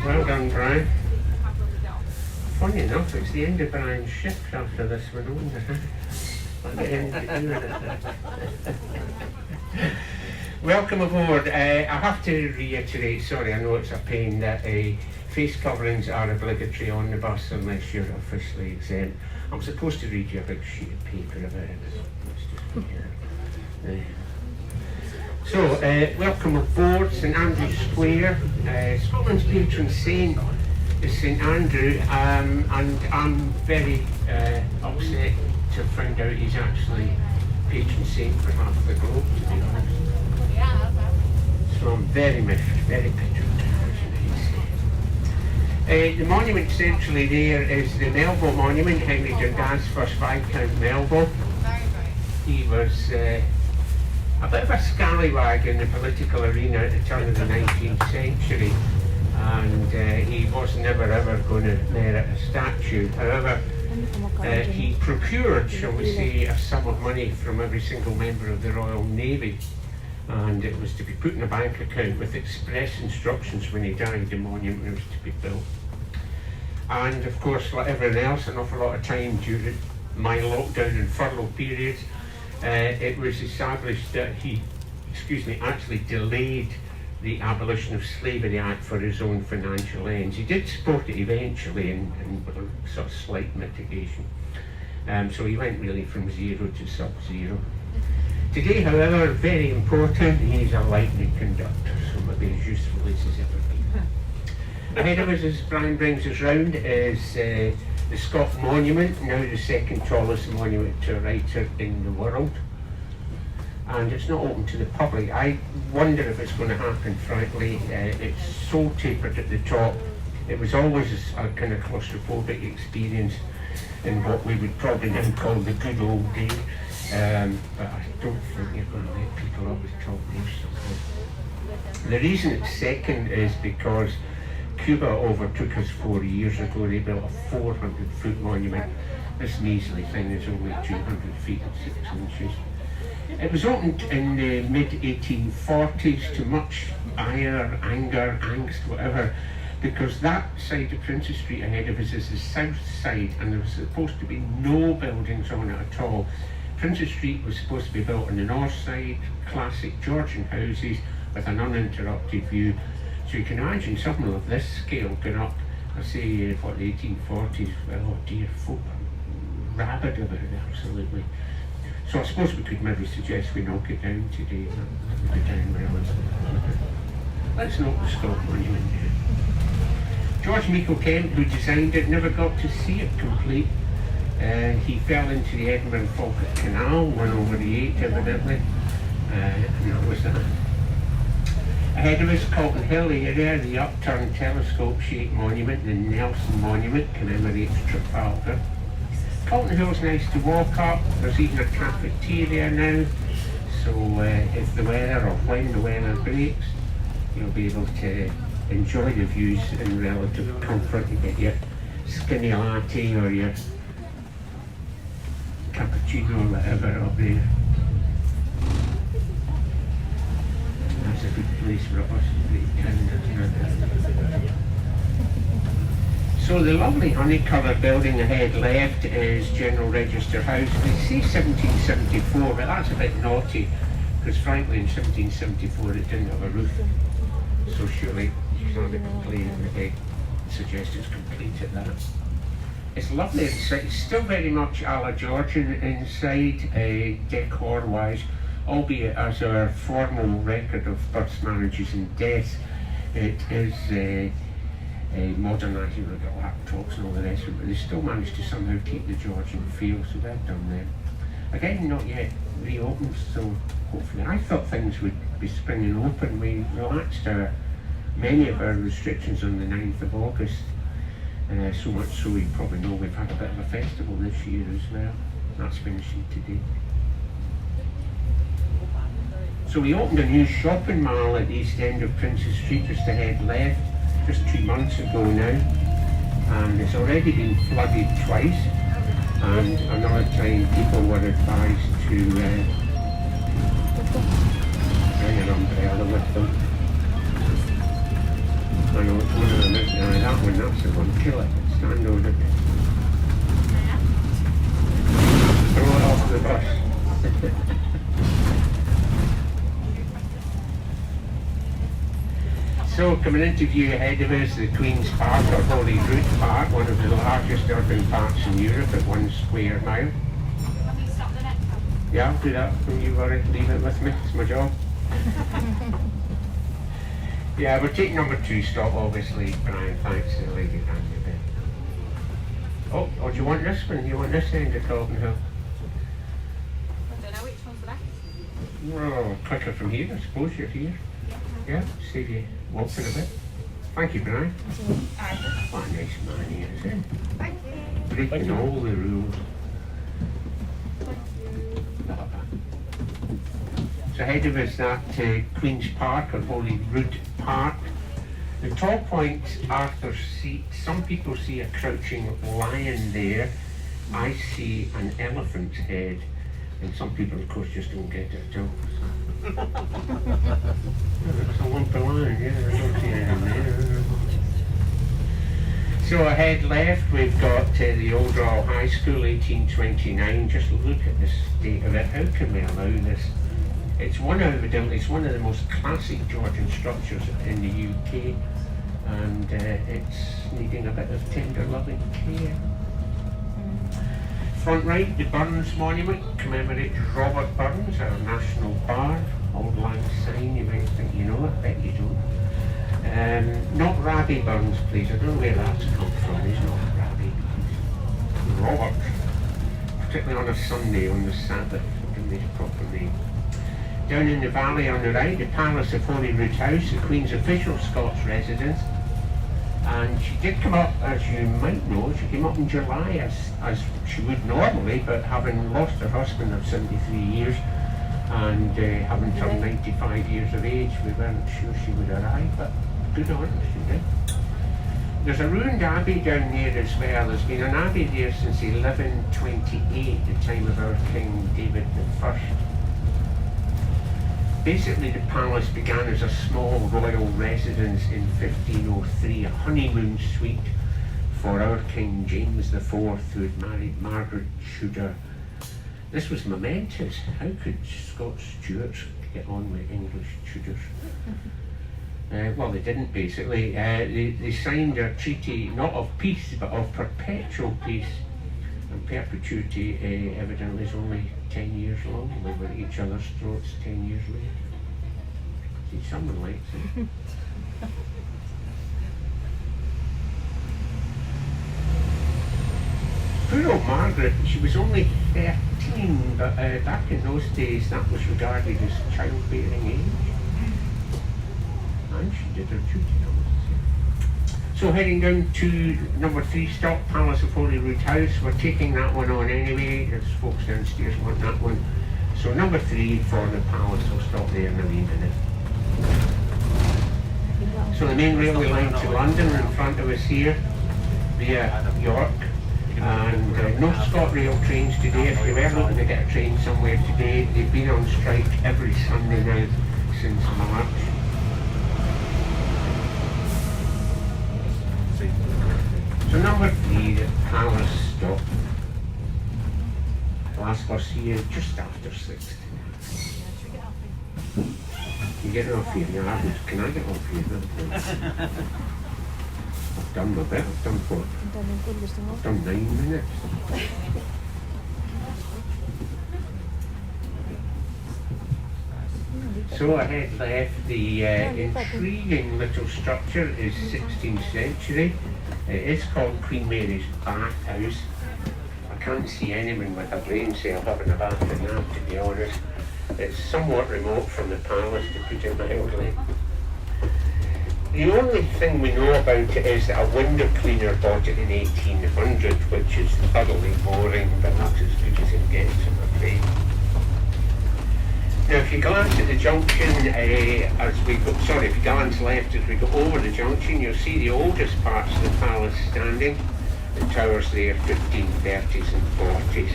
Well done, Brian. Funny enough, it's the end of Brian's shift after this one, Welcome aboard. I have to reiterate, sorry, I know it's a pain, that face coverings are obligatory on the bus unless you're officially exempt. I'm supposed to read you a big sheet of paper about it. Welcome aboard St Andrew's Square. Scotland's patron saint is St Andrew, and I'm very upset to have found out he's actually patron saint for half the globe, to be honest. So I'm very miffed, very bitter. The monument centrally there is the Melville Monument, Henry Dundan's first Viscount Melville. He was a bit of a scallywag in the political arena at the turn of the 19th century, and he was never ever going to merit a statue. However, he procured, shall we say, a sum of money from every single member of the Royal Navy, and it was to be put in a bank account with express instructions when he died the monument was to be built. And of course, like everyone else, an awful lot of time during my lockdown and furlough periods, it was established that he, actually delayed the Abolition of Slavery Act for his own financial ends. He did support it eventually in with a sort of slight mitigation. So he went really from zero to sub-zero. Today, however, very important, he's a lightning conductor, so maybe as useful as he's ever been. Ahead of us, as Brian brings us round, is the Scott Monument, now the second tallest monument to a writer in the world. And it's not open to the public. I wonder if it's going to happen, frankly. It's so tapered at the top. It was always a kind of claustrophobic experience in what we would probably now call the good old day. But I don't think you're going to let people up the top most of it. The reason it's second is because Cuba overtook us 4 years ago. They built a 400-foot monument. This measly thing is only 200 feet and 6 inches. It was opened in the mid-1840s to much ire, anger, angst, whatever, because that side of Princes Street ahead of us is the south side, and there was supposed to be no buildings on it at all. Princes Street was supposed to be built on the north side, classic Georgian houses with an uninterrupted view. So you can imagine something of this scale going up, I say, the 1840s, well, oh dear, folk rabid about it, absolutely. So I suppose we could maybe suggest we knock it down today. Knock it down where it was. Let's knock the Scott Monument down. George Meikle Kemp, who designed it, never got to see it complete. He fell into the Edinburgh Falkirk Canal, went over the 8 evidently, and that was that. Ahead of us, Calton Hill area, the upturned telescope-shaped monument, the Nelson Monument, commemorates Trafalgar. Calton Hill's nice to walk up. There's even a cafeteria now, so if the weather or when the weather breaks, you'll be able to enjoy the views in relative comfort. You get your skinny latte or your cappuccino or whatever up there. That's a good place for a bus to break down. So the lovely honey-coloured building ahead left is General Register House. They say 1774, but that's a bit naughty, because frankly in 1774 it didn't have a roof. So surely you can't complain if they suggest it's complete at that. It's lovely inside, it's still very much a la Georgian inside, decor-wise, albeit as our formal record of births, marriages and deaths, it is modernising with the laptops and all the rest of it, but they still managed to somehow keep the Georgian feel, so they're done there. Again, not yet reopened, so hopefully, I thought things would be springing open. We relaxed many of our restrictions on the 9th of August, so much so you probably know we've had a bit of a festival this year as well. That's finishing today. So we opened a new shopping mall at the east end of Princes Street, just ahead left, just 2 months ago now, and it's already been flooded twice, and another time people were advised to bring an umbrella with them. I know it's one of them, isn't it? That one, that's the one. Kill it. Stand on it. Throw it off the bus. So, coming into view ahead of us, the Queen's Park, or Holyrood Park, one of the largest urban parks in Europe at 1 square mile. Let me stop the next one. Yeah, I'll do that. Don't you worry, leave it with me, it's my job. Yeah, we're taking number 2 stop, obviously, Brian, thanks to the lady down your bed. Oh, do you want this one? You want this end of Calton Hill? I don't know which one's the best. Well, quicker from here, I suppose you're here. Yeah, save you walking a bit. Thank you, Brian. What a nice man he is, eh? Thank you. Breaking all the rules. So ahead of us that Queen's Park or Holyrood Park. The top point, Arthur's Seat. Some people see a crouching lion there. I see an elephant's head. And some people, of course, just don't get it at all. It's a lump of lion, yeah, I don't see anything there. So ahead left, we've got the Old Royal High School, 1829. Just look at the state of it. How can we allow this? It's one of the most classic Georgian structures in the UK, and it's needing a bit of tender loving care. Front right, the Burns Monument commemorates Robert Burns, our national bard. Old Lang Syne, you might think you know it, I bet you don't. Not Rabbie Burns, please, I don't know where that's come from, he's not Rabbie. Robert, particularly on a Sunday, on the Sabbath, in his proper name. Down in the valley on the right, the Palace of Holyrood House, the Queen's official Scots residence. And she did come up, as you might know, she came up in July as she would normally, but having lost her husband of 73 years and having turned 95 years of age, we weren't sure she would arrive, but good on her, she did. There's a ruined abbey down there as well. There's been an abbey there since 1128, the time of our King David I. Basically, the palace began as a small royal residence in 1503, a honeymoon suite for our King James IV, who had married Margaret Tudor. This was momentous. How could Scots Stuarts get on with English Tudors? Well, they didn't, basically. They signed a treaty, not of peace, but of perpetual peace. And perpetuity evidently is only 10 years long. We were at each other's throats 10 years later. See, someone likes it. Poor old Margaret, she was only 13, but back in those days that was regarded as childbearing age. And she did her duty, I must say. So heading down to number 3 stop, Palace of Holyrood House. We're taking that one on anyway. There's folks downstairs want that one. So number 3 for the Palace. We'll stop there in a wee minute. So the main railway line to London in front of us here via York. And no ScotRail trains today. If you were looking to get a train somewhere today, they've been on strike every Sunday now since March. So number 3, the Palace stop. Last bus here just after 6. You get off here? Yeah, can I get off here? I've done my bit. I've done 9 minutes. So ahead left, the intriguing little structure is 16th century. It is called Queen Mary's Bathhouse. I can't see anyone with a brain cell having a bath in that, to be honest. It's somewhat remote from the palace, to put it mildly. The only thing we know about it is that a window cleaner bought it in 1800, which is thoroughly boring, but that's as good as it gets, I'm afraid. Now, if you glance at the junction, if you glance left as we go over the junction, you'll see the oldest parts of the palace standing. The towers there, 1530s and 40s.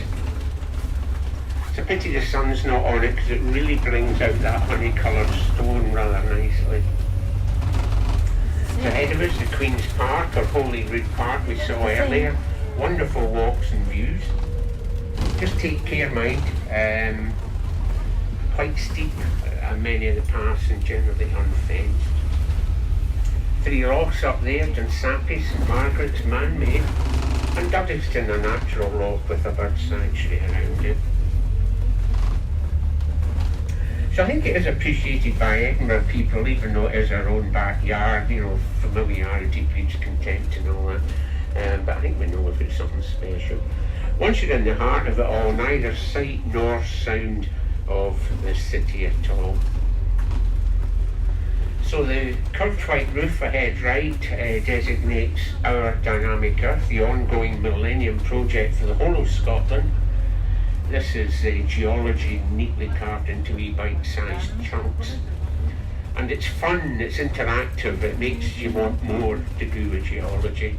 It's a pity the sun's not on it, because it really brings out that honey-coloured stone rather nicely. Ahead of us, the Queen's Park, or Holyrood Park we saw earlier. Wonderful walks and views. Just take care, mind. Quite steep, many of the paths, and generally unfenced. 3 rocks up there, Dunsapie, St Margaret's, man-made, and Duddingston, a natural rock with a bird sanctuary around it. So I think it is appreciated by Edinburgh people, even though it is our own backyard. You know, familiarity breeds contempt and all that. But I think we know if it's something special. Once you're in the heart of it all, neither sight nor sound of the city at all. So the curved white roof ahead right designates our Dynamic Earth, the ongoing Millennium Project for the whole of Scotland. This is geology neatly carved into wee bite-sized chunks. And it's fun, it's interactive, it makes you want more to do with geology.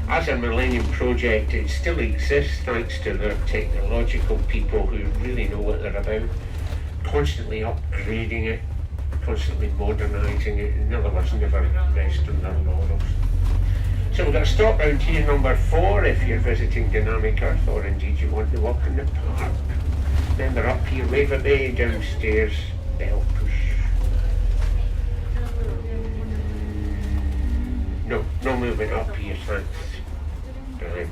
As a Millennium Project, it still exists thanks to their technological people who really know what they're about, constantly upgrading it, constantly modernising it, in other words, never rest on their laurels. So we've got a stop round here, number 4, if you're visiting Dynamic Earth, or indeed you want to walk in the park. Remember, up here, wave at me, downstairs, bell push. No movement up here, thanks. Right.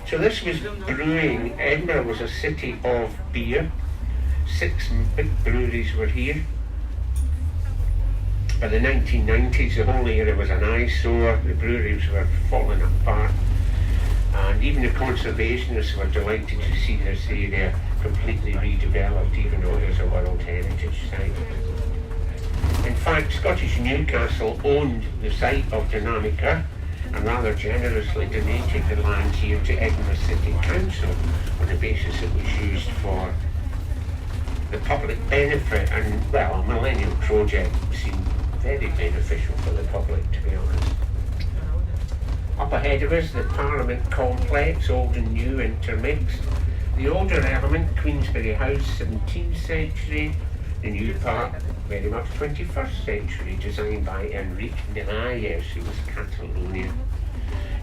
So this was brewing. Edinburgh was a city of beer. 6 big breweries were here. By the 1990s, the whole area was an eyesore. The breweries were falling apart. And even the conservationists were delighted to see this area completely redeveloped, even though it is a World Heritage Site. In fact, Scottish Newcastle owned the site of Dynamic Earth and rather generously donated the land here to Edinburgh City Council on the basis it was used for the public benefit, and well, a Millennium Project seemed very beneficial for the public, to be honest. Up ahead of us, the Parliament Complex, old and new intermixed. The older element, Queensberry House, 17th century. The new part, very much 21st century, designed by Enrique Miralles, who was Catalonian.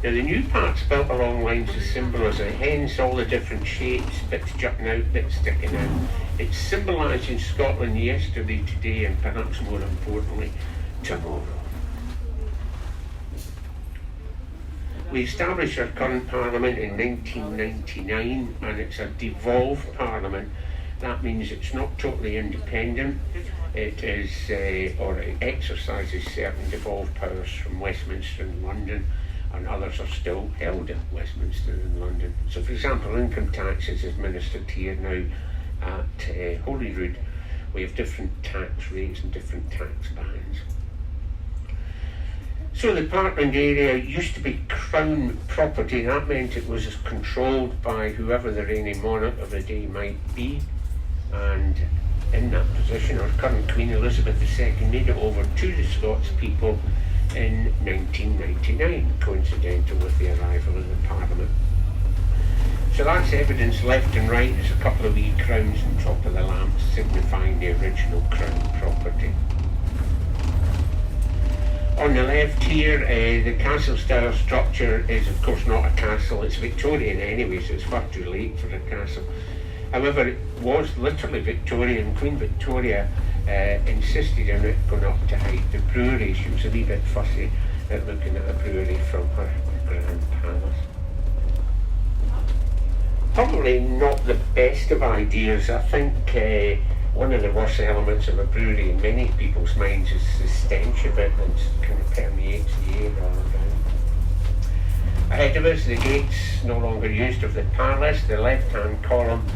Now the new part's built along lines of symbolism, hence all the different shapes, bits jutting out, bits sticking out. It's symbolising Scotland yesterday, today, and perhaps more importantly, tomorrow. We established our current parliament in 1999, and it's a devolved parliament. That means it's not totally independent. It is, or it exercises certain devolved powers from Westminster and London, and others are still held at Westminster and London. So, for example, income tax is administered here now at Holyrood. We have different tax rates and different tax bands. So the parkland area used to be Crown property. That meant it was controlled by whoever the reigning monarch of the day might be. And in that position, our current Queen Elizabeth II made it over to the Scots people in 1999, coincidental with the arrival of the Parliament. So that's evidence left and right. There's a couple of wee crowns on top of the lamps signifying the original Crown property. On the left here, the castle-style structure is of course not a castle. It's Victorian anyway, so it's far too late for a castle. However, it was literally Victorian. Queen Victoria insisted on it going up to hide the brewery. She was a wee bit fussy at looking at a brewery from her grand palace. Probably not the best of ideas. I think one of the worst elements of a brewery in many people's minds is the stench of it that kind of permeates the air all around. Ahead of us, the gates no longer used of the palace. The left-hand column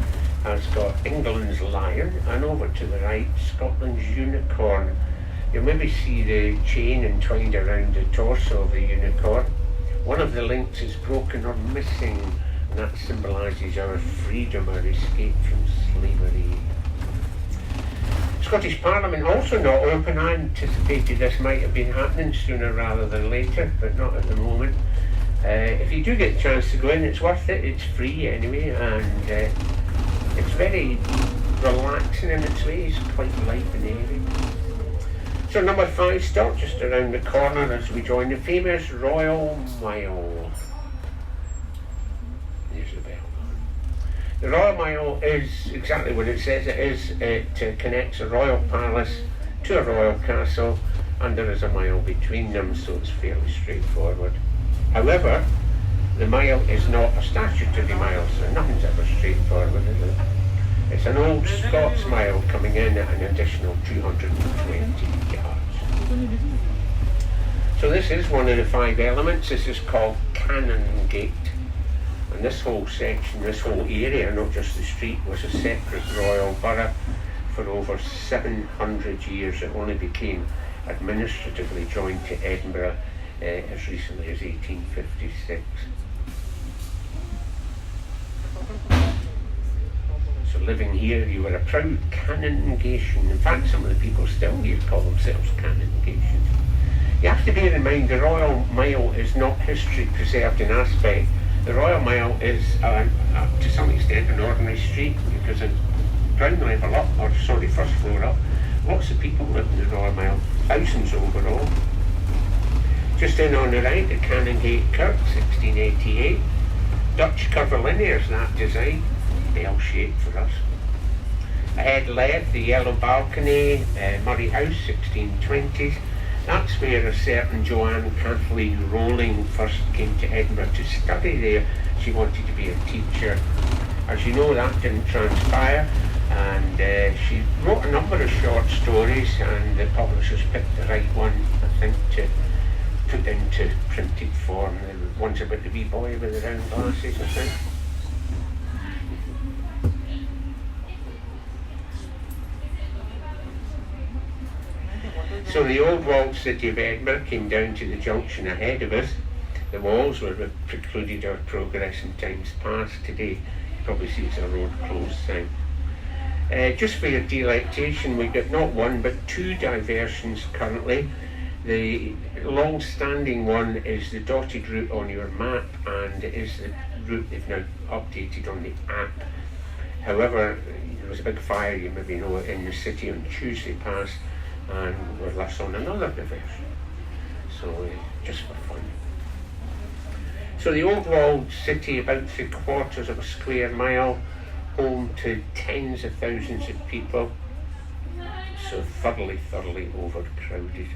has got England's lion, and over to the right, Scotland's unicorn. You'll maybe see the chain entwined around the torso of the unicorn. One of the links is broken or missing, and that symbolises our freedom, our escape from slavery. Scottish Parliament also not open. I anticipated this might have been happening sooner rather than later, but not at the moment. If you do get the chance to go in, it's worth it. It's free anyway, and it's very relaxing in its way. It's quite light and airy. So number 5 stop just around the corner as we join the famous Royal Mile. There's the bell. The Royal Mile is exactly what it says it is. It connects a royal palace to a royal castle, and there is a mile between them, so it's fairly straightforward. However, the mile is not a statutory mile, so nothing's ever straightforward, is it? It's an old Scots mile coming in at an additional 220 yards. So this is one of the 5 elements. This is called Canongate. And this whole section, this whole area, not just the street, was a separate royal borough for over 700 years. It only became administratively joined to Edinburgh as recently as 1856. So living here, you were a proud canongation. In fact, some of the people still here call themselves canongations. You have to bear in mind the Royal Mile is not history preserved in aspect. The Royal Mile is, to some extent, an ordinary street, because in ground level up, or sorry, first floor up, lots of people live in the Royal Mile, thousands overall. Just in on the right, the Canongate Kirk, 1688. Dutch curvilinears, that design, bell-shaped for us. Ahead left, the Yellow Balcony, Murray House, 1620s. That's where a certain Joanne Kathleen Rowling first came to Edinburgh to study there. She wanted to be a teacher. As you know, that didn't transpire, and she wrote a number of short stories, and the publishers picked the right one, I think, to put into printed form. The one's about the wee boy with the round glasses, I think. So the old walled city of Edinburgh came down to the junction ahead of us. The walls were precluded our progress in times past. Today, you probably see it's a road closed sign. Just for your delectation, we've got not one but 2 diversions currently. The long-standing one is the dotted route on your map, and it is the route they've now updated on the app. However, there was a big fire, you maybe know, in the city on Tuesday past, and we're left on another diversion. So just for fun. So the old walled city, about 3/4 of a square mile, home to tens of thousands of people. So thoroughly overcrowded.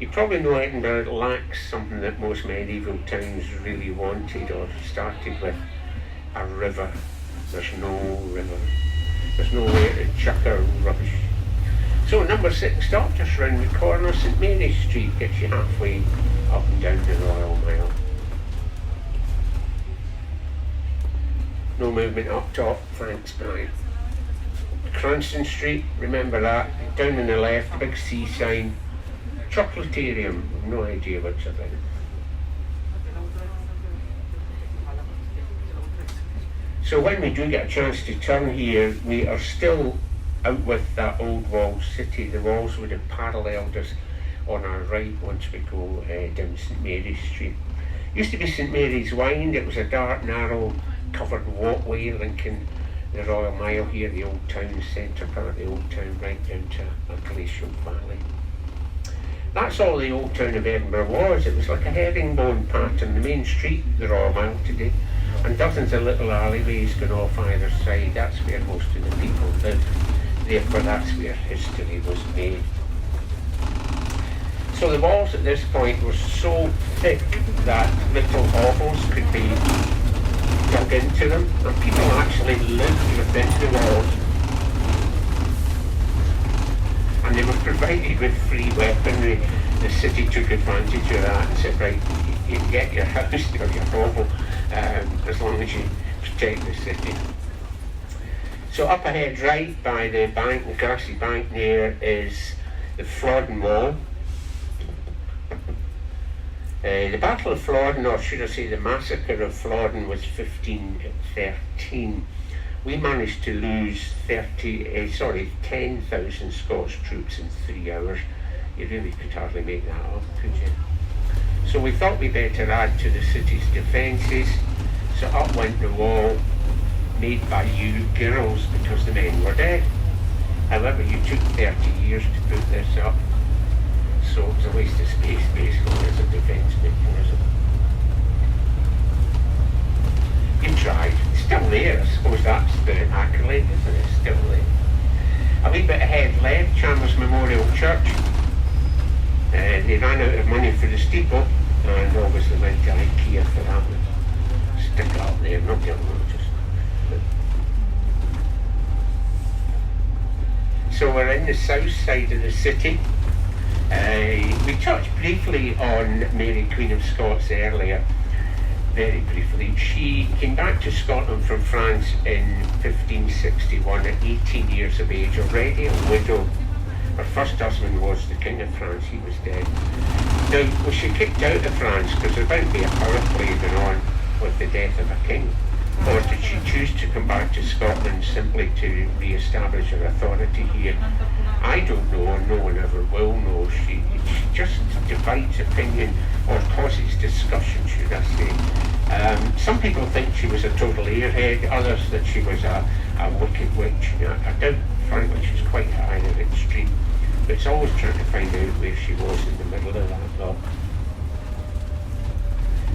You probably know Edinburgh lacks something that most medieval towns really wanted or started with: a river. There's no river. There's nowhere to chuck our rubbish. So number 6 stop just round the corner, St Mary's Street, gets you halfway up and down the Royal Mile. No movement up top, thanks, bye. Cranston Street, remember that, down on the left, the big C sign. Chocolatarium, no idea what's about. So when we do get a chance to turn here, we are still out with that old walled city. The walls would have paralleled us on our right once we go down St Mary's Street. Used to be St Mary's Wynd. It was a dark, narrow, covered walkway linking the Royal Mile here, the old town centre part of the old town, right down to a glacial valley. That's all the old town of Edinburgh was. It was like a herringbone pattern, the main street, the Royal Mile today, and dozens of little alleyways going off either side. That's where most of the people live. Therefore, that's where history was made. So the walls at this point were so thick that little hovels could be dug into them, and people actually lived within the walls. And they were provided with free weaponry. The city took advantage of that and said, right, you can get your house or your hovel as long as you protect the city. So up ahead, right by the bank, the grassy bank there, is the Flodden Wall. The Battle of Flodden, or should I say the Massacre of Flodden, was 1513. We managed to lose 10,000 Scots troops in 3 hours. You really could hardly make that up, could you? So we thought we'd better add to the city's defences. So up went the wall, made by you girls, because the men were dead. However, you took 30 years to put this up, so it was a waste of space basically as a defence mechanism. You tried. It's still there. I suppose that's the accolade, isn't it? It's still there. A wee bit ahead, left Chalmers Memorial Church. They ran out of money for the steeple and obviously went to IKEA for that one. Stick it up there, not get noticed. So we're in the south side of the city. We touched briefly on Mary Queen of Scots earlier. Very briefly. She came back to Scotland from France in 1561 at 18 years of age, already a widow. Her first husband was the King of France, he was dead. Now, was she kicked out of France because there was about to be a power play going on with the death of a king? Or did she choose to come back to Scotland simply to re-establish her authority here? I don't know, and no one ever will know. She just divides opinion, or causes discussion, should I say. Some people think she was a total airhead, others that she was a wicked witch. I doubt, frankly, she's quite high in the extreme. But it's always trying to find out where she was in the middle of that lot.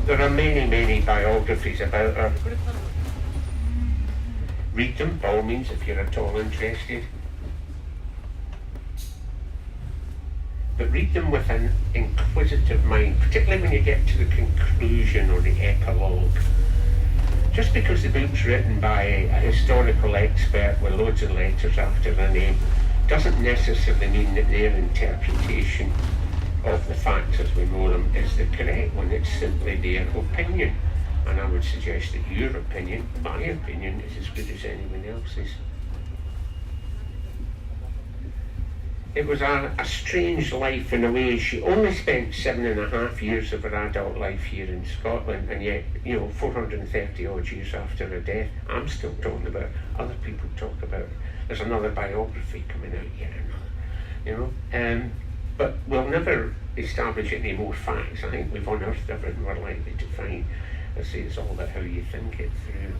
There are many, many biographies about her. Read them, by all means, if you're at all interested. But read them with an inquisitive mind, particularly when you get to the conclusion or the epilogue. Just because the book's written by a historical expert with loads of letters after their name doesn't necessarily mean that their interpretation of the facts as we know them is the correct one. It's simply their opinion. And I would suggest that your opinion, my opinion, is as good as anyone else's. It was a strange life in a way. She only spent 7.5 years of her adult life here in Scotland, and yet, 430 odd years after her death, I'm still talking about her. Other people talk about her. There's another biography coming out yet, but we'll never establish any more facts. I think we've unearthed everything we're likely to find. I say it's all about how you think it through.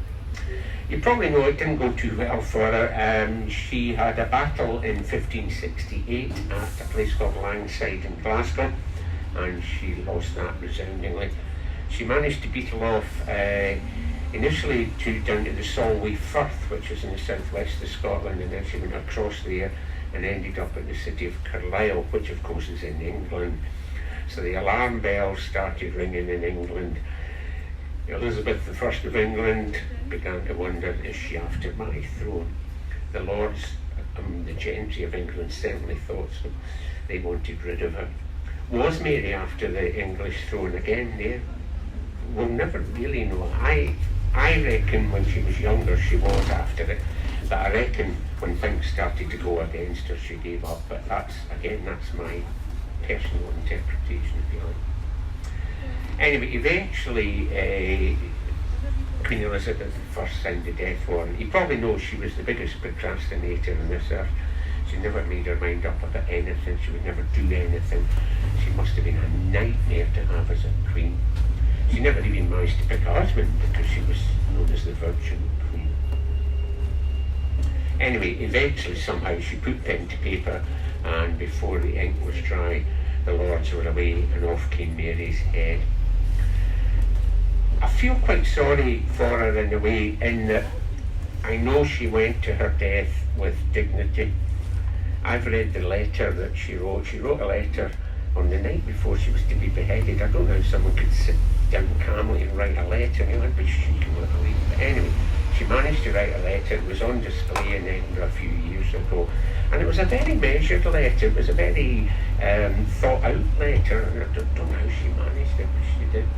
You probably know it didn't go too well for her. She had a battle in 1568 at a place called Langside in Glasgow, and she lost that resoundingly. She managed to beetle off initially down to the Solway Firth, which is in the southwest of Scotland, and then she went across there and ended up at the city of Carlisle, which of course is in England. So the alarm bells started ringing in England. Elizabeth I of England began to wonder, is she after my throne? The lords, the gentry of England certainly thought so. They wanted rid of her. Was Mary after the English throne again? There, we'll never really know. I reckon when she was younger she was after it, but I reckon when things started to go against her she gave up. But that's my personal interpretation, if you like. Anyway, eventually Queen Elizabeth I signed the death warrant. You probably know she was the biggest procrastinator on this earth. She never made her mind up about anything. She would never do anything. She must have been a nightmare to have as a queen. She never even managed to pick a husband because she was known as the Virgin Queen. Anyway, eventually somehow she put pen to paper, and before the ink was dry, the lords were away and off came Mary's head. I feel quite sorry for her in a way, in that I know she went to her death with dignity. I've read the letter that she wrote. She wrote a letter on the night before she was to be beheaded. I don't know how someone could sit down calmly and write a letter. I'd be shaking with relief. But anyway, she managed to write a letter. It was on display in Edinburgh a few years ago. And it was a very measured letter. It was a very thought out letter. And I don't know how she managed it, but she did.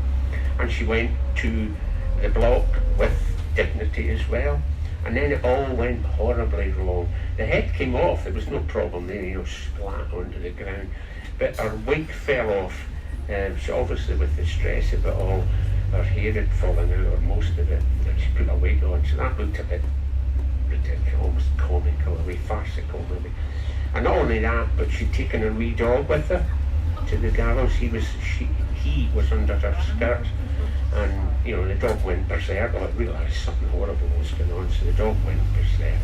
And she went to the block with dignity as well. And then it all went horribly wrong. The head came off, there was no problem there, splat onto the ground. But her wig fell off. So obviously with the stress of it all, her hair had fallen out, or most of it, and she put a wig on. So that looked a bit ridiculous, almost comical, a wee farcical maybe. And not only that, but she'd taken her wee dog with her to the gallows. He was under her skirt, and the dog went berserk. Well, it realised something horrible was going on, so the dog went berserk.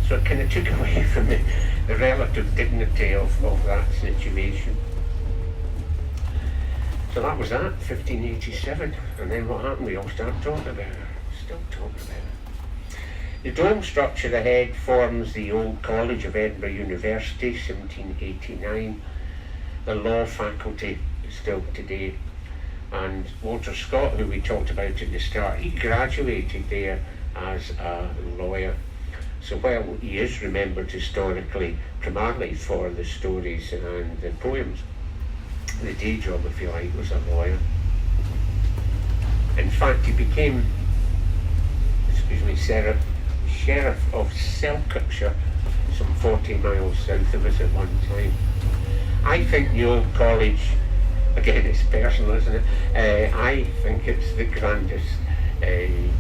So it kind of took away from the relative dignity of that situation. So that was that, 1587. And then what happened? We all started talking about it. Still talking about it. The dome structure ahead forms the old College of Edinburgh University, 1789. The law faculty still today. And Walter Scott, who we talked about at the start, he graduated there as a lawyer. So while he is remembered historically primarily for the stories and the poems, the day job, if you like, was a lawyer. In fact, he became, Sheriff of Selkirkshire, some 40 miles south of us at one time. I think the old college, again it's personal, isn't it? I think it's the grandest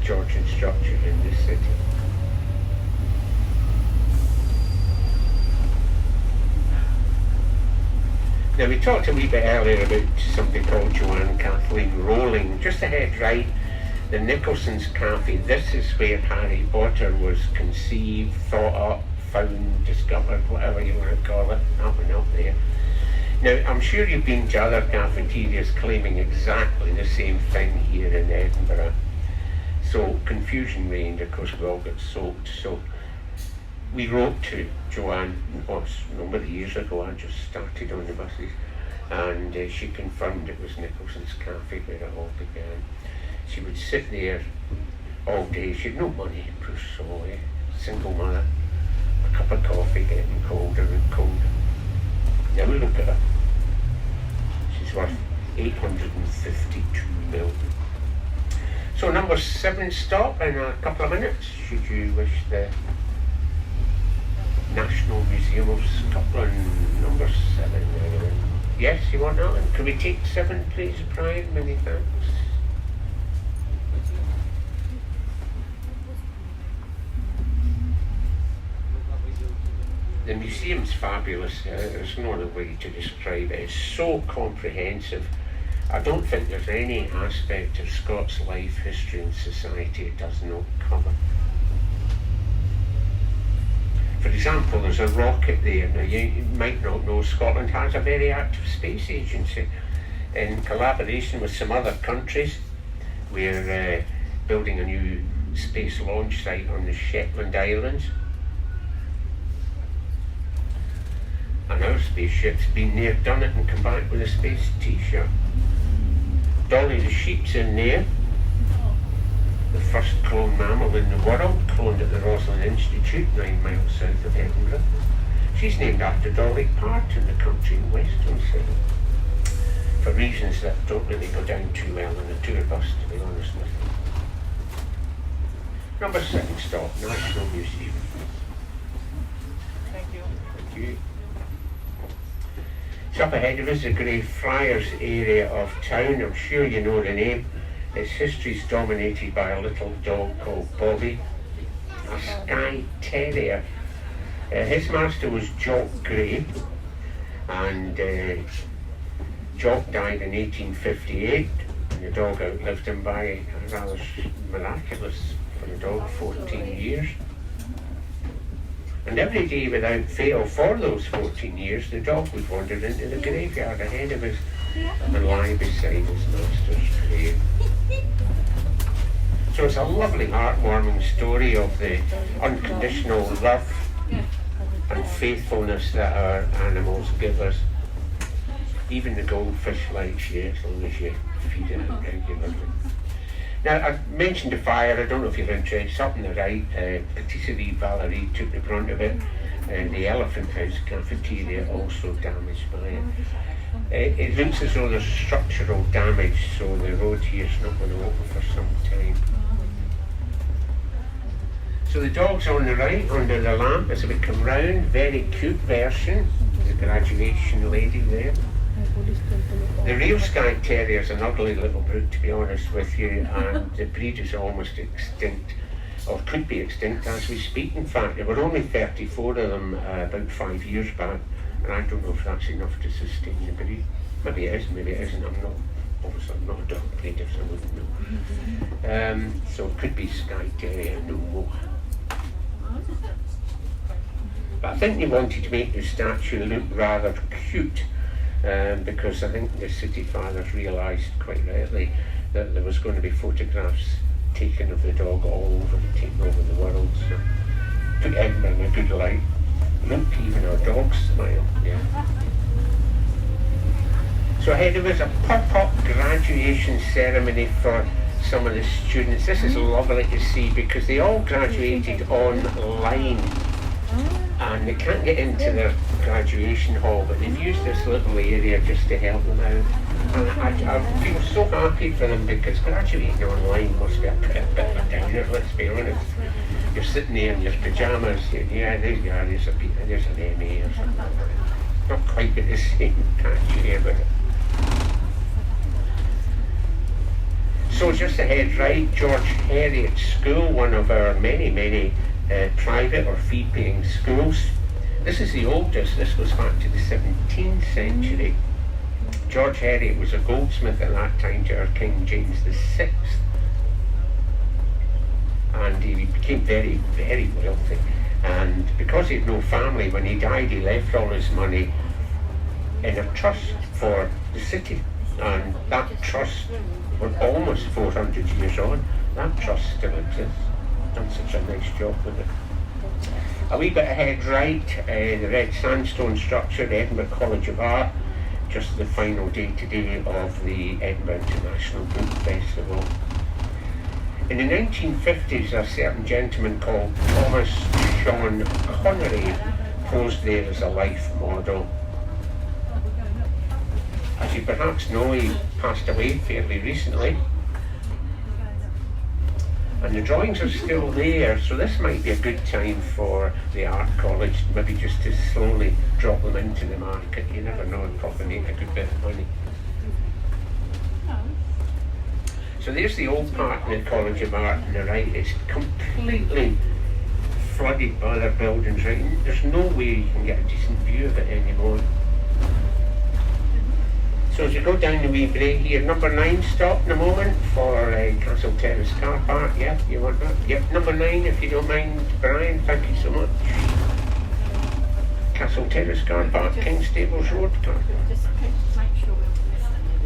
Georgian structure in this city. Now we talked a wee bit earlier about something called Joanne Kathleen Rowling. Just ahead right, the Nicholson's Cafe. This is where Harry Potter was conceived, thought up, found, discovered, whatever you want to call it, up and up there. Now I'm sure you've been to other cafeterias claiming exactly the same thing here in Edinburgh. So confusion reigned, of course we all got soaked. So we wrote to Joanne, a number of years ago. I just started on the buses, and she confirmed it was Nicholson's Cafe where it all began. She would sit there all day. She had no money, poor soul, single mother, a cup of coffee getting colder and colder. Now look at her. She's worth 852 million. So number 7 stop in a couple of minutes, should you wish the National Museum of Scotland, number 7. Yes, you want that one? Can we take 7, please, Brian? Many thanks. The museum's fabulous. There's no other way to describe it. It's so comprehensive. I don't think there's any aspect of Scots life, history and society it does not cover. For example, there's a rocket there. Now you might not know Scotland has a very active space agency in collaboration with some other countries. We're building a new space launch site on the Shetland Islands. And our spaceship's been there, done it and come back with a space t-shirt. Dolly the sheep's in there. The first cloned mammal in the world, cloned at the Roslin Institute, 9 miles south of Edinburgh. She's named after Dolly Parton, the country western side, for reasons that don't really go down too well on the tour bus, to be honest with you. Number 7 stop, National Museum. Thank you. Thank you. So up ahead of us, the Greyfriars area of town. I'm sure you know the name. Its history is dominated by a little dog called Bobby, a Skye Terrier. His master was Jock Gray, and Jock died in 1858, and the dog outlived him by rather miraculous for the dog, 14 years. And every day without fail for those 14 years, the dog would wander into the graveyard ahead of us and lie beside his master's grave. So it's a lovely, heartwarming story of the unconditional love and faithfulness that our animals give us. Even the goldfish likes you as long as you feed it regularly. Now, I mentioned the fire. I don't know if you're interested. Up on the right, Patisserie Valerie took the brunt of it. The Elephant House cafeteria also damaged by it. It looks as though there's structural damage, so the road here is not going to open for some time. So the dog's on the right, under the lamp as we come round. Very cute version. The graduation lady there. The real Skye Terrier is an ugly little brute, to be honest with you, and the breed is almost extinct, or could be extinct as we speak. In fact, there were only 34 of them about 5 years back, and I don't know if that's enough to sustain the breed. Maybe it is, maybe it isn't. Obviously I'm not a dog breeder, so I wouldn't know. So it could be Skye Terrier no more. But I think they wanted to make the statue look rather cute, because I think the city fathers realised quite rightly that there was going to be photographs taken of the dog all over, taken over the world. So put Edinburgh in a good light. Look, even our dogs smile. Yeah. So ahead of us, a pop-up graduation ceremony for some of the students. This is lovely to see because they all graduated online and they can't get into their graduation hall, but they've used this little area just to help them out. And I feel so happy for them because graduating online must be a bit of a downer, let's be honest. You're sitting there in your pyjamas, yeah, there you are, there's an MA or something like that. Not quite at the same catch but. So just ahead, right, George Heriot School, one of our many private or fee-paying schools. This is the oldest. This goes back to the 17th century. George Heriot was a goldsmith at that time to our King James VI, and he became very, very wealthy. And because he had no family, when he died, he left all his money in a trust for the city, and that trust, we're almost 400 years on, that trust still exists. Done such a nice job with it. A wee bit ahead right, the red sandstone structure, the Edinburgh College of Art, just the final day today of the Edinburgh International Book Festival. In the 1950s, a certain gentleman called Thomas Sean Connery posed there as a life model. As you perhaps know, he passed away fairly recently. And the drawings are still there, so this might be a good time for the art college, maybe just to slowly drop them into the market. You never know, and probably make a good bit of money. So there's the old part in the College of Art on the right. It's completely flooded by other buildings, right? There's no way you can get a decent view of it anymore. So as you go down the wee break here, number 9 stop in a moment for Castle Terrace car park. Yeah, you want that? Yep, number 9 if you don't mind, Brian, thank you so much. Castle Terrace car park, King Stables Road car park.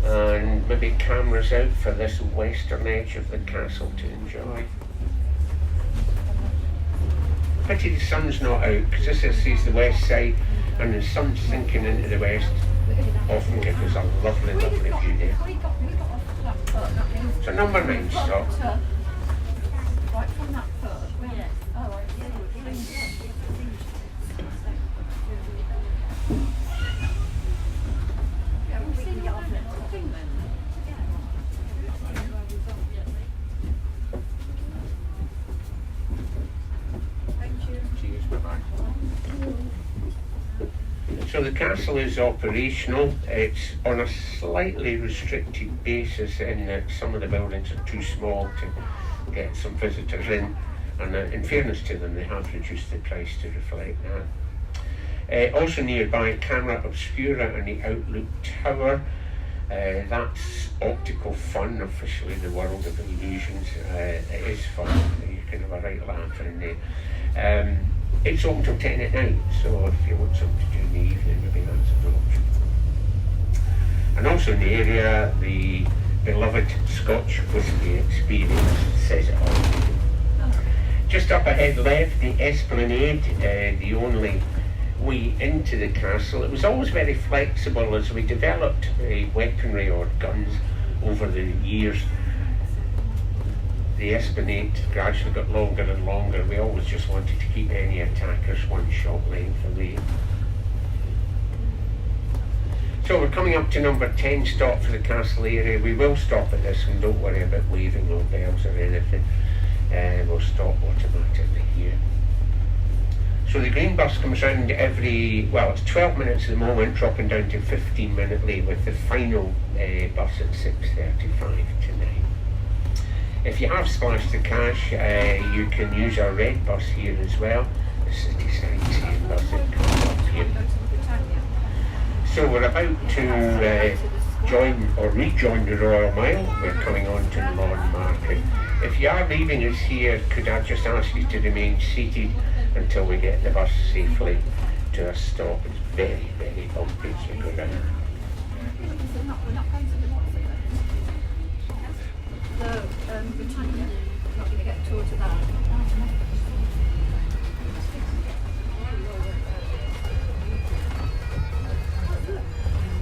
And maybe cameras out for this western edge of the castle to enjoy. Pity the sun's not out, because this is the west side and the sun's sinking into the west. Often gives us a lovely, lovely view there. So number 9 stop. Cheers, bye-bye. So the castle is operational. It's on a slightly restricted basis in that some of the buildings are too small to get some visitors in, and in fairness to them, they have reduced the price to reflect that. Also nearby, Camera Obscura and the Outlook Tower. That's optical fun, officially the world of illusions. It is fun, you can have a right laugh in there. It's open till 10 at night, so if you want something to do in the evening, maybe that's an option. And also in the area, the beloved Scotch whisky experience says it all. Just up ahead left, the Esplanade, the only way into the castle. It was always very flexible as we developed weaponry or guns over the years. The Esplanade gradually got longer and longer. We always just wanted to keep any attackers one shot length away. So we're coming up to number 10 stop for the castle area. We will stop at this one, don't worry about waving or bells or anything. We'll stop automatically here. So the green bus comes round it's 12 minutes at the moment, dropping down to 15-minutely with the final bus at 6:35 tonight. If you have splashed the cash, you can use our red bus here as well, the city sightseeing bus that comes up here. So we're about to join or rejoin the Royal Mile. We're coming on to the Lawn Market. If you are leaving us here, could I just ask you to remain seated until we get the bus safely to a stop? It's very, very bumpy as we go down. We're not going to the what's it? The Britannia. Not going to get a tour to that.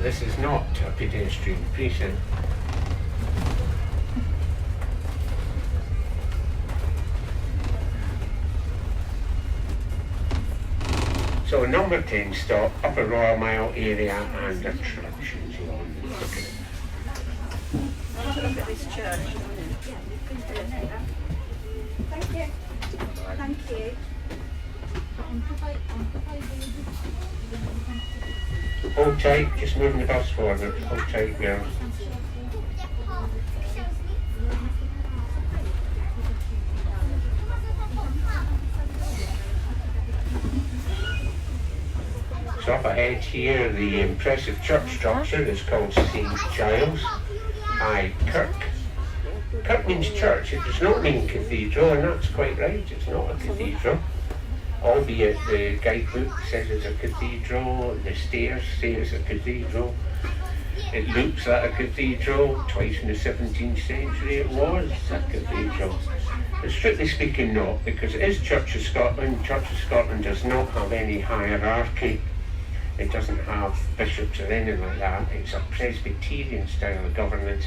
This is not a pedestrian precinct. So number 10 stop, Upper Royal Mile area and attractions on. Look at this church. Thank you. Thank you. Hold tight, just moving the bus forward. Hold tight, girls. So up ahead here, the impressive church structure is called St. Giles High Kirk. Kirk means church, it does not mean cathedral, and that's quite right, it's not a cathedral. Albeit the guidebook says it's a cathedral, the stairs say it's a cathedral. It looks like a cathedral, twice in the 17th century it was a cathedral. But strictly speaking not, because it is Church of Scotland. Church of Scotland does not have any hierarchy. It doesn't have bishops or anything like that. It's a Presbyterian style of governance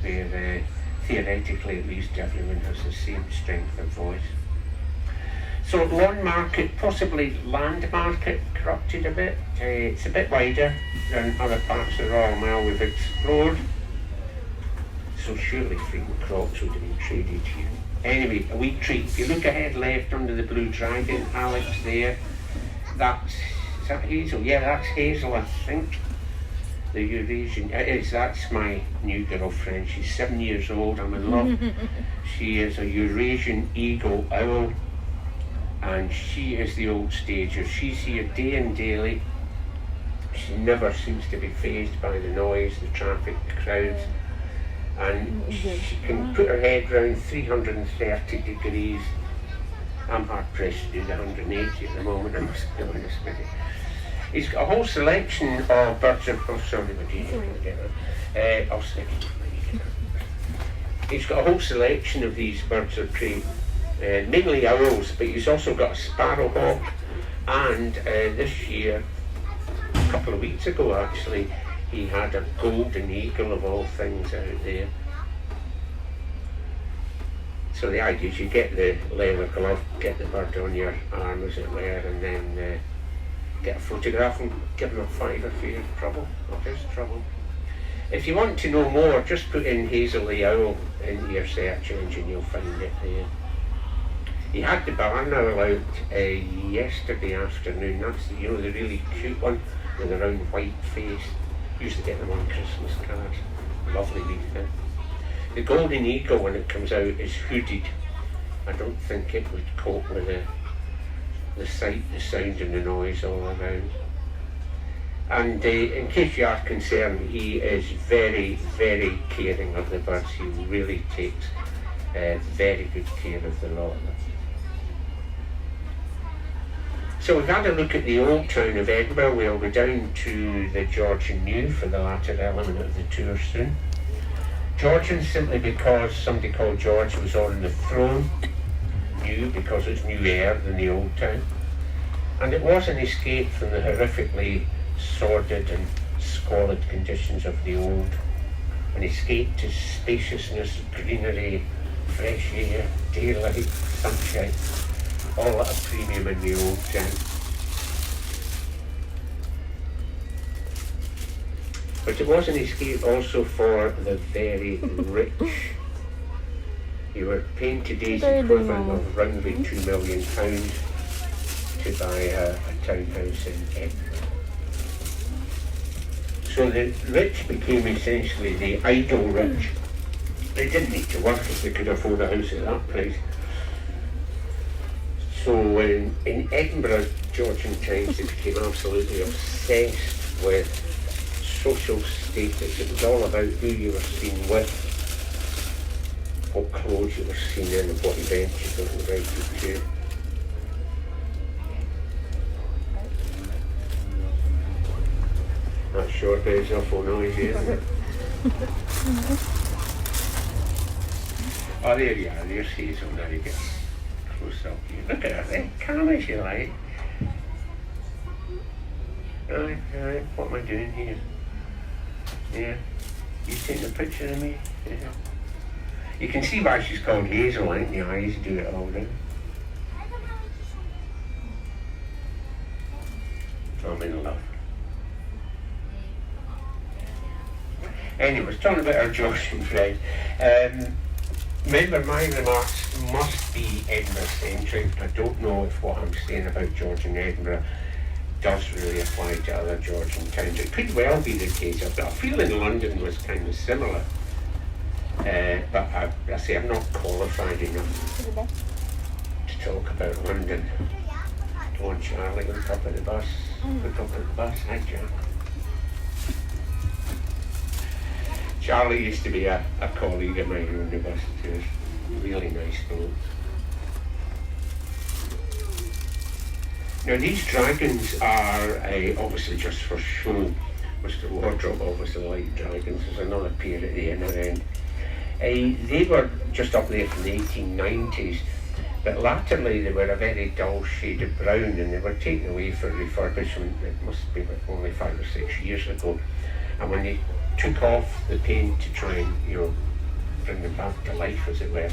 where theoretically at least everyone has the same strength of voice. So Lawn Market, possibly Land Market, corrupted a bit. It's a bit wider than other parts of the Royal Mile we've explored. So surely fruit and crops would have been traded here. Anyway, a wee treat. If you look ahead left under the blue dragon, Alex there, is that hazel? Yeah, that's hazel, I think. The Eurasian, it is, that's my new girlfriend. She's 7 years old, I'm in love. She is a Eurasian eagle owl, and she is the old stager. She's here day and daily. She never seems to be fazed by the noise, the traffic, the crowds. And she can put her head round 330 degrees. I'm hard pressed to do the 180 at the moment, I must be honest with you. He's got a whole selection of birds of, oh sorry, my dear, you can get it. I'll stick it when you get it. He's got a whole selection of these birds of prey, mainly owls, but he's also got a sparrowhawk, and this year, a couple of weeks ago actually, he had a golden eagle of all things out there. So the idea is you get the leather glove, get the bird on your arm as it were, and then get a photograph and give him a fiver for your trouble, or his trouble. If you want to know more, just put in Hazel the Owl into your search engine, you'll find it there. He had the barn owl out yesterday afternoon. That's the, the really cute one with a round white face. Used to get them on Christmas cards. Lovely wee thing. The golden eagle, when it comes out, is hooded. I don't think it would cope with the sight, the sound and the noise all around. And in case you are concerned, he is very, very caring of the birds. He really takes very good care of the lot of them. So we've had a look at the old town of Edinburgh. We'll go down to the Georgian New for the latter element of the tour soon. Georgian simply because somebody called George was on the throne. New because it's newer than the old town. And it was an escape from the horrifically sordid and squalid conditions of the old. An escape to spaciousness, greenery, fresh air, daylight, sunshine. All at a premium in the old town. But it was an escape also for the very rich. You were paying today's equivalent of roughly £2 million to buy a townhouse in Edinburgh. So the rich became essentially the idle rich. They didn't need to work if they could afford a house at that price. So in Edinburgh, Georgian times, they became absolutely obsessed with social status. It was all about who you were seen with, what clothes you were seen in and what events you got invited to. That short is awful noisy, isn't it? Oh, there you are, there's Hazel, now you get close up here. Look at her, there, calm as you like. Right, what am I doing here? Yeah, you taking a picture of me? Yeah. You can see why she's called Hazel, ain't the eyes do it all, don't I'm in love. Anyways, talking about our Georgian friend. Remember, my remarks must be Edinburgh-centric. I don't know if what I'm saying about Georgian Edinburgh does really apply to other Georgian towns. It could well be the case. I feel in London was kind of similar. But I say I'm not qualified enough to talk about London. Go on, Charlie, on top of the bus. Look up at the bus. Hi, Jack. Charlie used to be a colleague of mine on the bus too. Really nice bloke. Now these dragons are obviously just for show. Mr. Wardrobe obviously liked dragons. There's another pair at the inner end. They were just up there from the 1890s, but latterly they were a very dull shade of brown and they were taken away for refurbishment. It must be only 5 or 6 years ago. And when they took off the paint to try and, bring them back to life, as it were,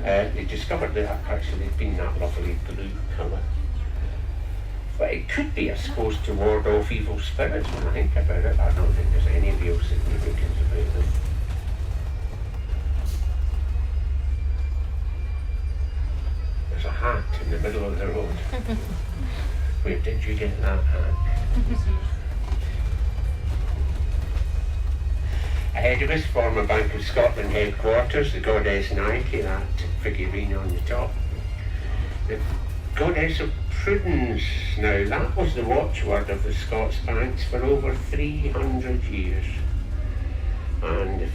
they discovered that actually they'd been that lovely blue colour. But it could be, I suppose, to ward off evil spirits when I think about it. I don't think there's any real significance about them. There's a hat in the middle of the road. Where did you get that hat? Ahead of us, former Bank of Scotland headquarters, the goddess Nike, that figurine on the top. The goddess of prudence. Now, that was the watchword of the Scots banks for over 300 years. And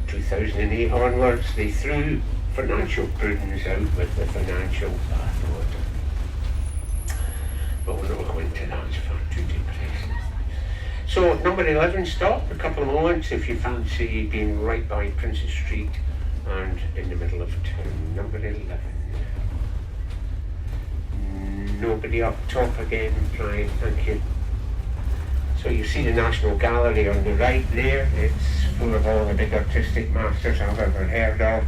2008 onwards, they threw financial prudence out with the financial bathwater. But we're not going to that, it's far too depressing. So, number 11, stop a couple of moments if you fancy being right by Princess Street and in the middle of town. Number 11. Nobody up top again, Brian, thank you. So you see the National Gallery on the right there. It's full of all the big artistic masters I've ever heard of.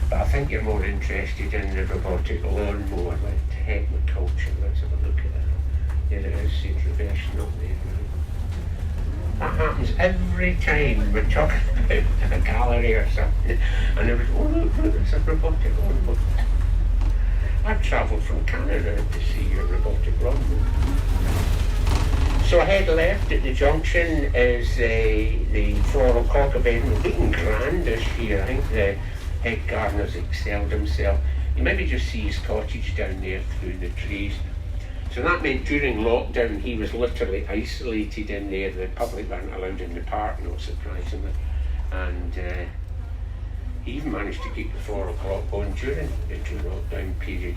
But I think you're more interested in the robotic lawnmower. What the heck with culture? Let's have a look at that. There it is, see it's reversing up there. That happens every time we're talking about a gallery or something. And there was, oh look, it's a robotic lawnmower. I've travelled from Canada to see your robotic lawnmower. So ahead left at the junction is the floral cock of Edinburgh. Looking grand this year. I think the head gardener's excelled himself. You maybe just see his cottage down there through the trees. So that meant during lockdown he was literally isolated in there. The public weren't allowed in the park, not surprisingly. And he even managed to keep the floral clock going during the lockdown period.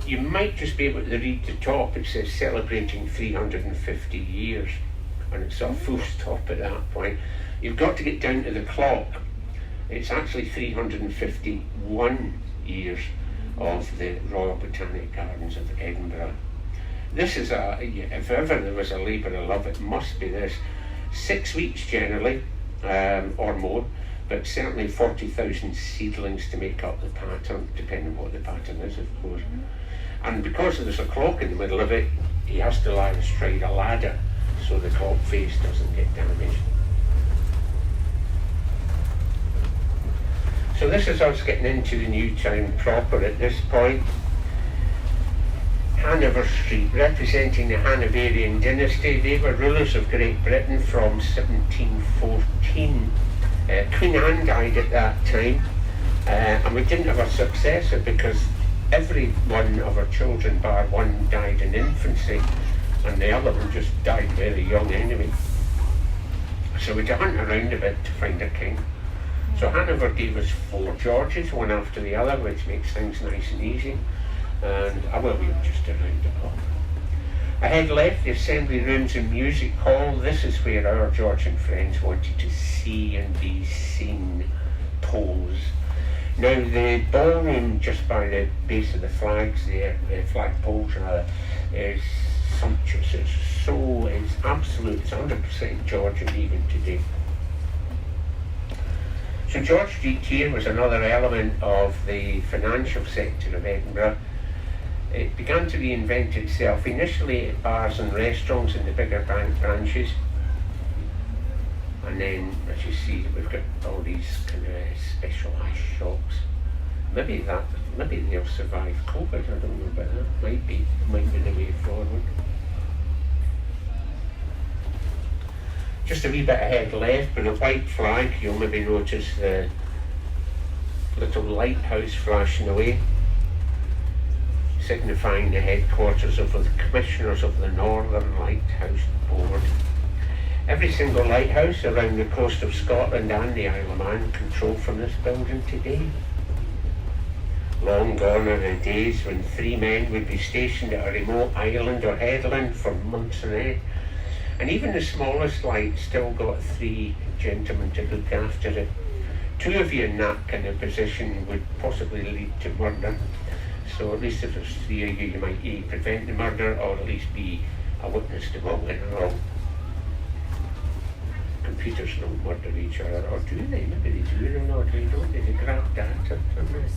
You might just be able to read the top. It says celebrating 350 years. And it's sort of full stop at that point. You've got to get down to the clock. It's actually 351 years of the Royal Botanic Gardens of Edinburgh. This is if ever there was a labour of love, it must be this. 6 weeks generally, or more, but certainly 40,000 seedlings to make up the pattern, depending on what the pattern is, of course. And because there's a clock in the middle of it, he has to lie astride a ladder so the clock face doesn't get damaged. So this is us getting into the new town proper at this point. Hanover Street, representing the Hanoverian dynasty. They were rulers of Great Britain from 1714. Queen Anne died at that time, and we didn't have a successor because every one of our children, bar one, died in infancy, and the other one just died very young anyway. So we had to hunt around a bit to find a king. So Hanover gave us 4 Georges, one after the other, which makes things nice and easy. And well, we were just around it all. Ahead left, the assembly rooms and music hall. This is where our Georgian friends wanted to see and be seen pose. Now the ballroom just by the base of the flags there, flag poles rather, is sumptuous. It's absolute, it's 100% Georgian even today. So George Street here was another element of the financial sector of Edinburgh. It began to reinvent itself, initially at bars and restaurants in the bigger bank branches. And then, as you see, we've got all these kind of specialised shops. Maybe they'll survive COVID, I don't know, but that might be the way forward. Just a wee bit ahead left, with a white flag, you'll maybe notice the little lighthouse flashing away, signifying the headquarters of the Commissioners of the Northern Lighthouse Board. Every single lighthouse around the coast of Scotland and the Isle of Man control from this building today. Long gone are the days when 3 men would be stationed at a remote island or headland for months on end. And even the smallest light still got 3 gentlemen to look after it. 2 of you in that kind of position would possibly lead to murder. So at least if there's 3 of you, you might A, prevent the murder, or at least be a witness to what went wrong. Computers don't murder each other, or do they? Maybe they do or not, they don't. They grab data from it.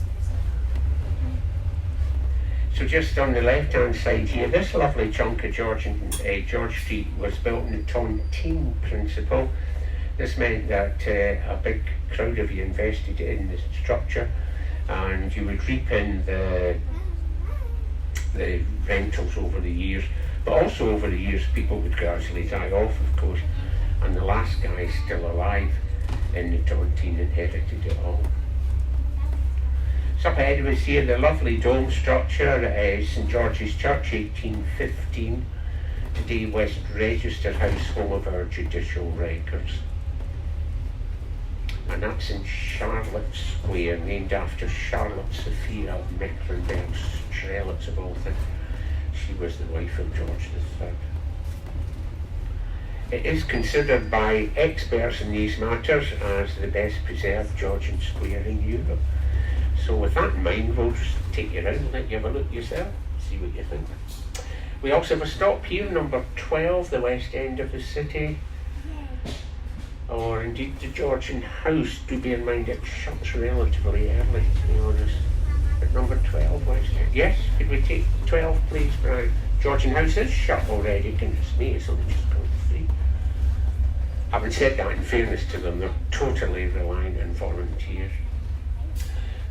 So just on the left-hand side here, this lovely chunk of George Street was built in the tontine principle. This meant that a big crowd of you invested in the structure, and you would reap in the rentals over the years. But also over the years, people would gradually die off, of course, and the last guy still alive in the tontine inherited it all. So up ahead we see the lovely dome structure, St George's Church, 1815, today West Register House, home of our judicial records. And that's in Charlotte Square, named after Charlotte Sophia of Mecklenburg-Strelitz of all things. She was the wife of George III. It is considered by experts in these matters as the best preserved Georgian Square in Europe. So with that in mind, we'll just take you around and let you have a look yourself, see what you think. We also have a stop here, number 12, the west end of the city. Or indeed the Georgian House. Do bear in mind it shuts relatively early, to be honest. But number 12, west end. Yes, could we take 12 please, Brian? Georgian House is shut already, goodness me, it's only just gone 3. Having said that, in fairness to them, they're totally reliant on volunteers.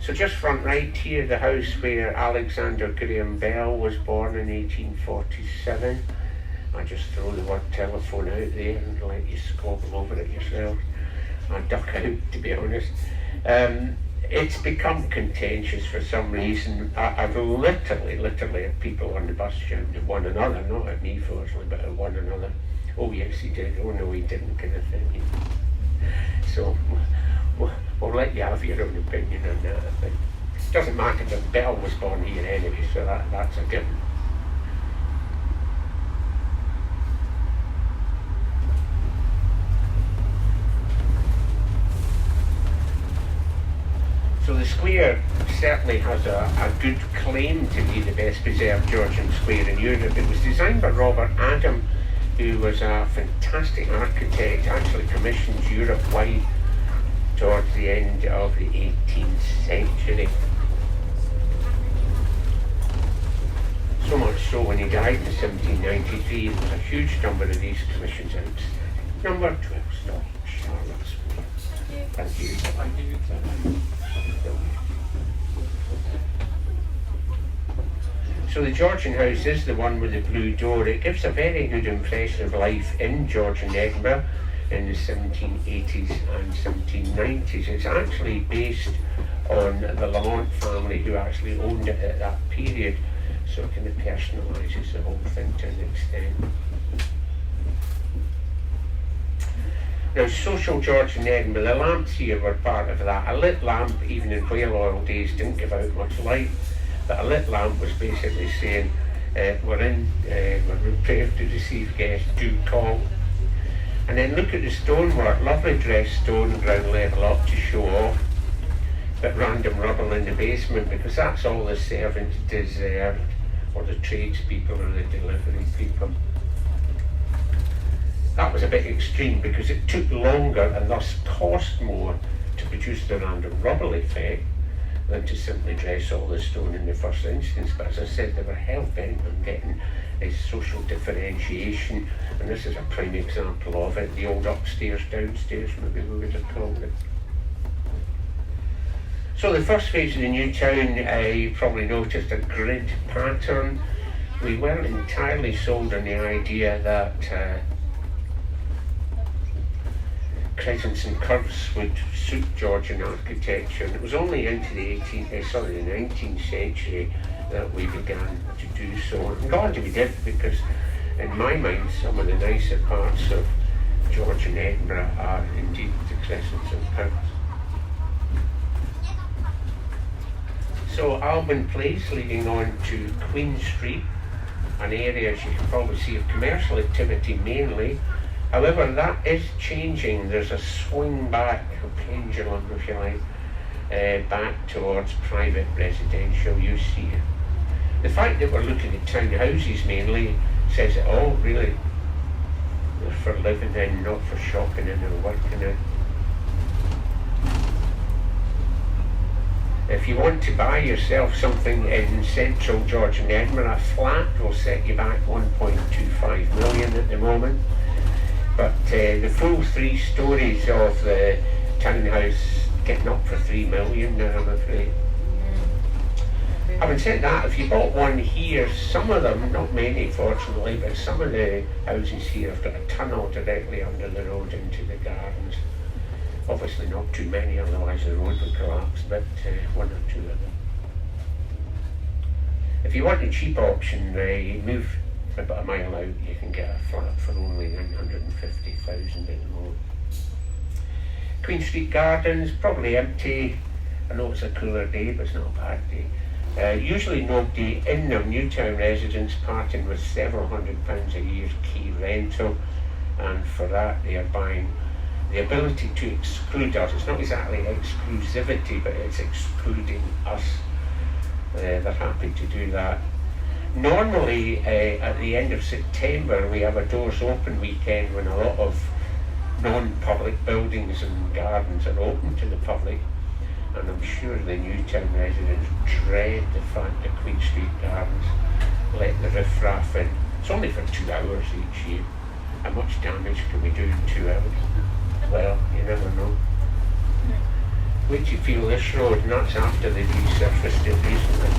So just front right here, the house where Alexander Graham Bell was born in 1847. I just throw the word telephone out there and let you squabble over it yourself. I duck out, to be honest. It's become contentious for some reason. I've literally had people on the bus shouting at one another, not at me fortunately, but at one another. Oh yes he did, oh no he didn't, kind of thing. So we'll let you have your own opinion on that, I think. It doesn't matter that Bell was born here anyway, so that's a given. So the square certainly has a good claim to be the best preserved Georgian square in Europe. It was designed by Robert Adam, who was a fantastic architect, actually commissioned Europe-wide towards the end of the 18th century. So much so when he died in 1793, there was a huge number of these commissions out. Number 12, stop, Charlotte Square. Thank you. Thank you. So the Georgian House is the one with the blue door. It gives a very good impression of life in Georgian Edinburgh in the 1780s and 1790s. It's actually based on the Lamont family who actually owned it at that period, so it kind of personalises the whole thing to an extent. Now, social Georgian Edinburgh, the lamps here were part of that. A lit lamp, even in whale oil days, didn't give out much light, but a lit lamp was basically saying, we're prepared to receive guests, do call. And then look at the stonework, lovely dressed stone, ground level up to show off, but random rubble in the basement, because that's all the servants deserved, or the tradespeople or the delivery people. That was a bit extreme because it took longer and thus cost more to produce the random rubble effect than to simply dress all the stone in the first instance. But as I said, they were hell-bent on getting a social differentiation, and this is a prime example of it. The old upstairs, downstairs, maybe we would have called it. So the first phase of the new town, you probably noticed a grid pattern. We weren't entirely sold on the idea that crescents and curves would suit Georgian architecture. And it was only into the 19th century that we began to do so. I'm glad we did, because in my mind some of the nicer parts of Georgian Edinburgh are indeed the crescents and curves. So Alban Place leading on to Queen Street, an area, as you can probably see, of commercial activity mainly. However, that is changing. There's a swing back, a pendulum if you like, back towards private residential use here. The fact that we're looking at townhouses mainly says it all, really. They're for living in, not for shopping in or working in. If you want to buy yourself something in central Georgian Edinburgh, a flat will set you back 1.25 million at the moment. But the full 3 stories of the townhouse getting up for 3 million now, I'm afraid. Having said that, if you bought one here, some of them, not many fortunately, but some of the houses here have got a tunnel directly under the road into the gardens. Obviously not too many, otherwise the road would collapse, but 1 or 2 of them. If you want a cheap option, you move about a mile out, you can get a flat for only 950,000 at the moment. Queen Street Gardens, probably empty. I know it's a cooler day, but it's not a bad day. Usually nobody in their Newtown residence parting with several £100s a year key rental, and for that they are buying the ability to exclude us. It's not exactly exclusivity, but it's excluding us. They're happy to do that. Normally, at the end of September, we have a doors open weekend when a lot of non-public buildings and gardens are open to the public. And I'm sure the Newtown residents dread the fact that Queen Street Gardens let the riffraff in. It's only for 2 hours each year. How much damage can we do in 2 hours? Well, you never know. Wait till you feel this road, and that's after they've resurfaced it recently.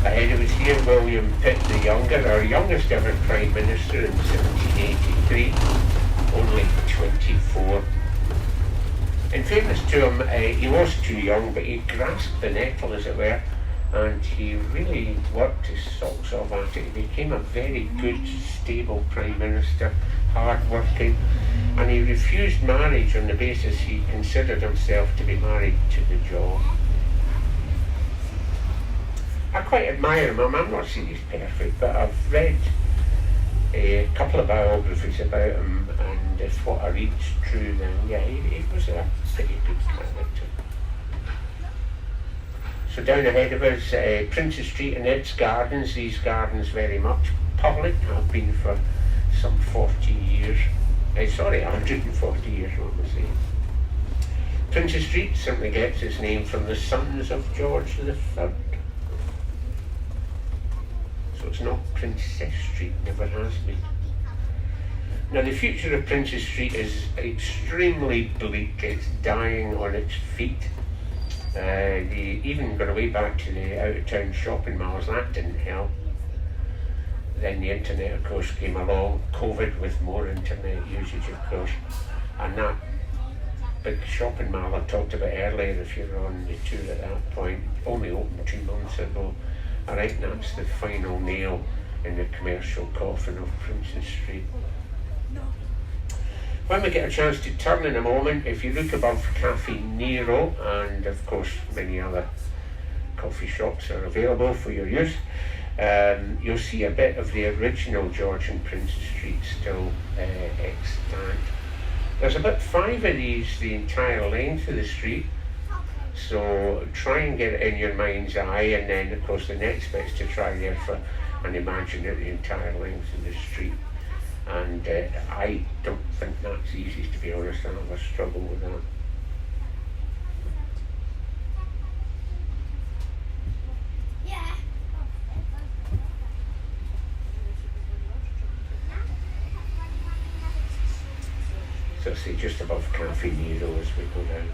Ahead of us here, William Pitt the Younger, our youngest ever Prime Minister in 1783, only 24. In fairness to him, he was too young, but he grasped the nettle, as it were, and he really worked his socks off at it. He became a very good, stable Prime Minister, hard-working, and he refused marriage on the basis he considered himself to be married to the job. I quite admire him. I'm not saying he's perfect, but I've read a couple of biographies about him, and if what I read's true, then yeah, he was a pretty good character. So down ahead of us, Princess Street and its gardens. These gardens very much public, have been for some 40 years. 140 years, what am I saying? Princess Street simply gets its name from the sons of George III. So it's not Princess Street, never has been. Now the future of Princess Street is extremely bleak. It's dying on its feet. Even going way back to the out-of-town shopping malls, that didn't help. Then the internet, of course, came along, COVID with more internet usage, of course, and that big shopping mall I talked about earlier, if you were on the tour at that point, only opened 2 months ago, I reckon that's the final nail in the commercial coffin of Princes Street. When we get a chance to turn in a moment, if you look above Cafe Nero, and of course many other coffee shops are available for your use, you'll see a bit of the original Georgian Princes Street still extant. There's about 5 of these the entire length of the street, so try and get it in your mind's eye, and then of course the next bit's to try therefore and imagine it the entire length of the street. And I don't think that's easy, to be honest. I have a struggle with that. So say just above Cafe Nero as we go down.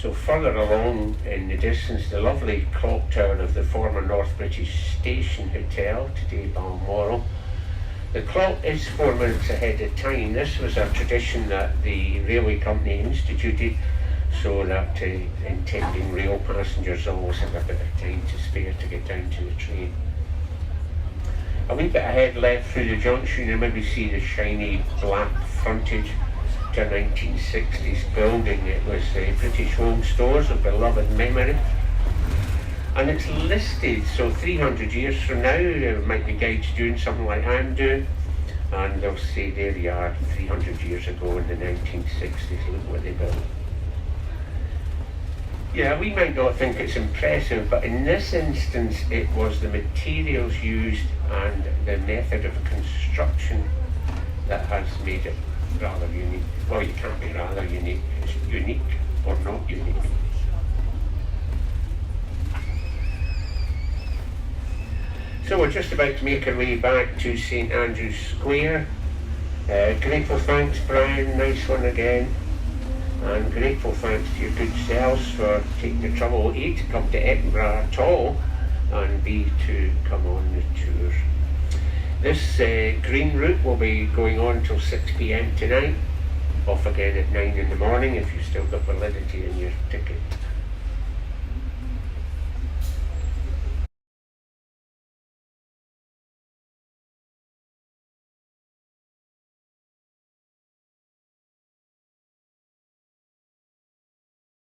So further along in the distance, the lovely clock tower of the former North British Station Hotel, today Balmoral. The clock is 4 minutes ahead of time. This was a tradition that the railway company instituted so that intending rail passengers always have a bit of time to spare to get down to the train. A wee bit ahead left through the junction, you maybe see the shiny black frontage to a 1960s building. It was British Home Stores of beloved memory, and it's listed, so 300 years from now there might be guides doing something like I'm doing, and they'll say there you are 300 years ago in the 1960s, look what they built. Yeah, we might not think it's impressive, but in this instance it was the materials used and the method of construction that has made it rather unique. Well, you can't be rather unique, it's unique or not unique. So we're just about to make our way back to St Andrew's Square. Grateful thanks, Brian, nice one again. And grateful thanks to your good selves for taking the trouble, A, to come to Edinburgh at all, and B, to come on the tour. This green route will be going on till 6 p.m. tonight, off again at 9 in the morning if you've still got validity in your ticket.